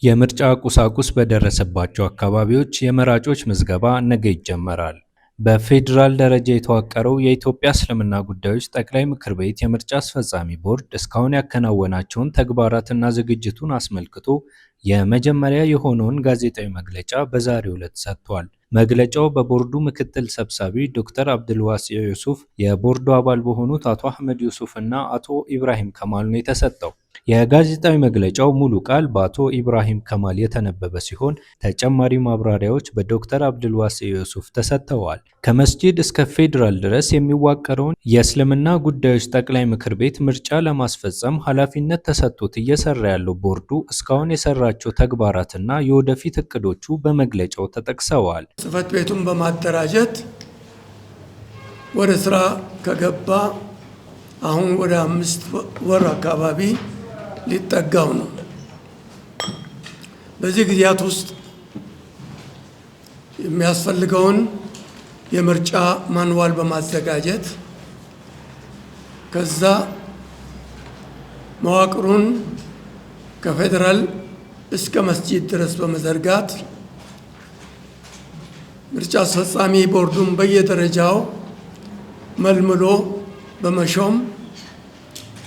የምርጫ ቁሳቁስ በደረሰባቸው አካባቢዎች የመራጮች ምዝገባ ነገ ይጀመራል። በፌዴራል ደረጃ የተዋቀረው የኢትዮጵያ እስልምና ጉዳዮች ጠቅላይ ምክር ቤት የምርጫ አስፈጻሚ ቦርድ እስካሁን ያከናወናቸውን ተግባራትና ዝግጅቱን አስመልክቶ የመጀመሪያ የሆነውን ጋዜጣዊ መግለጫ በዛሬው ዕለት ሰጥቷል። መግለጫው በቦርዱ ምክትል ሰብሳቢ ዶክተር አብዱልዋሲዕ ዩሱፍ፣ የቦርዱ አባል በሆኑት አቶ አህመድ ዩሱፍ እና አቶ ኢብራሂም ከማል ነው የተሰጠው። የጋዜጣዊ መግለጫው ሙሉ ቃል በአቶ ኢብራሂም ከማል የተነበበ ሲሆን ተጨማሪ ማብራሪያዎች በዶክተር አብዱልዋሲዕ ዩሱፍ ተሰጥተዋል። ከመስጂድ እስከ ፌዴራል ድረስ የሚዋቀረውን የእስልምና ጉዳዮች ጠቅላይ ምክር ቤት ምርጫ ለማስፈጸም ኃላፊነት ተሰጥቶት እየሰራ ያለው ቦርዱ እስካሁን የሰራቸው ተግባራትና የወደፊት እቅዶቹ በመግለጫው ተጠቅሰዋል። ጽሕፈት ቤቱን በማደራጀት ወደ ስራ ከገባ አሁን ወደ 5 ወር አካባቢ ሊጠጋው ነው። በዚህ ጊዜያት ውስጥ የሚያስፈልገውን የምርጫ ማንዋል በማዘጋጀት ከዛ መዋቅሩን ከፌዴራል እስከ መስጂድ ድረስ በመዘርጋት ምርጫ አስፈጻሚ ቦርዱን በየደረጃው መልምሎ በመሾም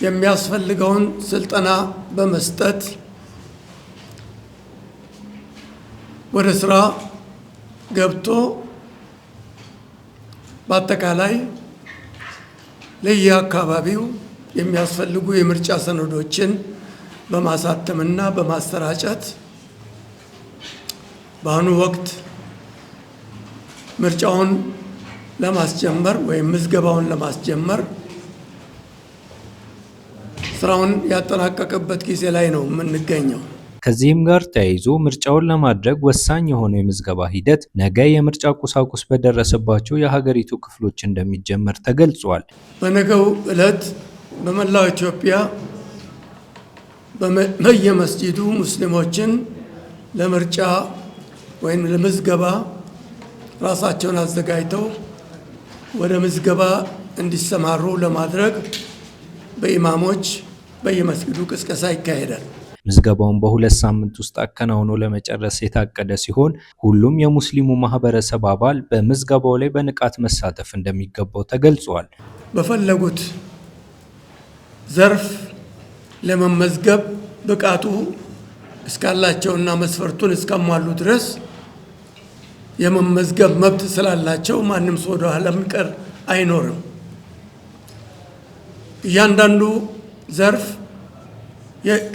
የሚያስፈልገውን ስልጠና በመስጠት ወደ ስራ ገብቶ በአጠቃላይ ለየአካባቢው የሚያስፈልጉ የምርጫ ሰነዶችን በማሳተምና በማሰራጨት በአሁኑ ወቅት ምርጫውን ለማስጀመር ወይም ምዝገባውን ለማስጀመር ስራውን ያጠናቀቀበት ጊዜ ላይ ነው የምንገኘው። ከዚህም ጋር ተያይዞ ምርጫውን ለማድረግ ወሳኝ የሆነው የምዝገባ ሂደት ነገ የምርጫ ቁሳቁስ በደረሰባቸው የሀገሪቱ ክፍሎች እንደሚጀመር ተገልጿል። በነገው ዕለት በመላው ኢትዮጵያ በየመስጂዱ ሙስሊሞችን ለምርጫ ወይም ለምዝገባ ራሳቸውን አዘጋጅተው ወደ ምዝገባ እንዲሰማሩ ለማድረግ በኢማሞች በየመስጊዱ ቅስቀሳ ይካሄዳል። ምዝገባውን በ2 ሳምንት ውስጥ አከናውኖ ለመጨረስ የታቀደ ሲሆን ሁሉም የሙስሊሙ ማህበረሰብ አባል በምዝገባው ላይ በንቃት መሳተፍ እንደሚገባው ተገልጿል። በፈለጉት ዘርፍ ለመመዝገብ ብቃቱ እስካላቸውና መስፈርቱን እስካሟሉ ድረስ የመመዝገብ መብት ስላላቸው ማንም ሰው ወደ ኋላ የሚቀር አይኖርም። እያንዳንዱ ዘርፍ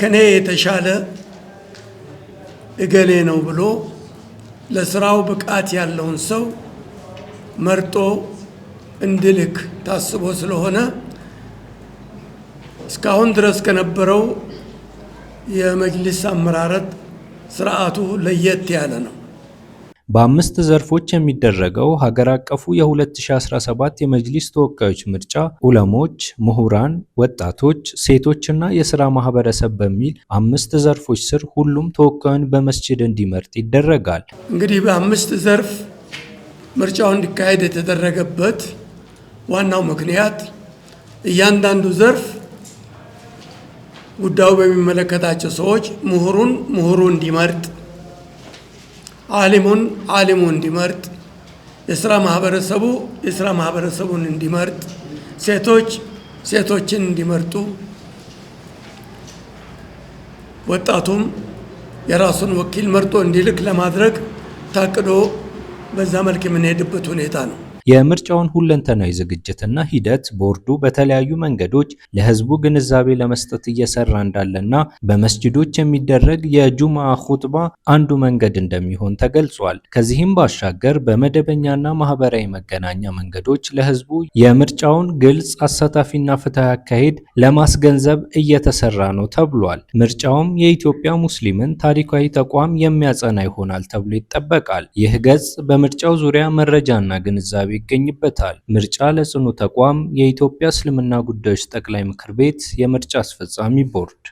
ከኔ የተሻለ እገሌ ነው ብሎ ለስራው ብቃት ያለውን ሰው መርጦ እንዲልክ ታስቦ ስለሆነ እስካሁን ድረስ ከነበረው የመጅሊስ አመራረት ስርዓቱ ለየት ያለ ነው። በ5 ዘርፎች የሚደረገው ሀገር አቀፉ የ2017 የመጅሊስ ተወካዮች ምርጫ ዑለሞች፣ ምሁራን፣ ወጣቶች፣ ሴቶችና የሥራ ማህበረሰብ በሚል 5 ዘርፎች ስር ሁሉም ተወካዩን በመስጂድ እንዲመርጥ ይደረጋል። እንግዲህ በ5 ዘርፍ ምርጫው እንዲካሄድ የተደረገበት ዋናው ምክንያት እያንዳንዱ ዘርፍ ጉዳዩ በሚመለከታቸው ሰዎች ምሁሩ እንዲመርጥ፣ ዓሊሙ እንዲመርጥ፣ የሥራ ማህበረሰቡን እንዲመርጥ፣ ሴቶችን እንዲመርጡ፣ ወጣቱም የራሱን ወኪል መርጦ እንዲልክ ለማድረግ ታቅዶ በዛ መልክ የምንሄድበት ሁኔታ ነው። የምርጫውን ሁለንተናዊ ዝግጅትና ሂደት ቦርዱ በተለያዩ መንገዶች ለህዝቡ ግንዛቤ ለመስጠት እየሰራ እንዳለና በመስጂዶች የሚደረግ የጁምዓ ኹጥባ አንዱ መንገድ እንደሚሆን ተገልጿል። ከዚህም ባሻገር በመደበኛና ማህበራዊ መገናኛ መንገዶች ለህዝቡ የምርጫውን ግልጽ፣ አሳታፊና ፍትሃዊ አካሄድ ለማስገንዘብ እየተሰራ ነው ተብሏል። ምርጫውም የኢትዮጵያ ሙስሊምን ታሪካዊ ተቋም የሚያጸና ይሆናል ተብሎ ይጠበቃል። ይህ ገጽ በምርጫው ዙሪያ መረጃና ግንዛቤ ይገኝበታል። ምርጫ ለጽኑ ተቋም የኢትዮጵያ እስልምና ጉዳዮች ጠቅላይ ምክር ቤት የምርጫ አስፈጻሚ ቦርድ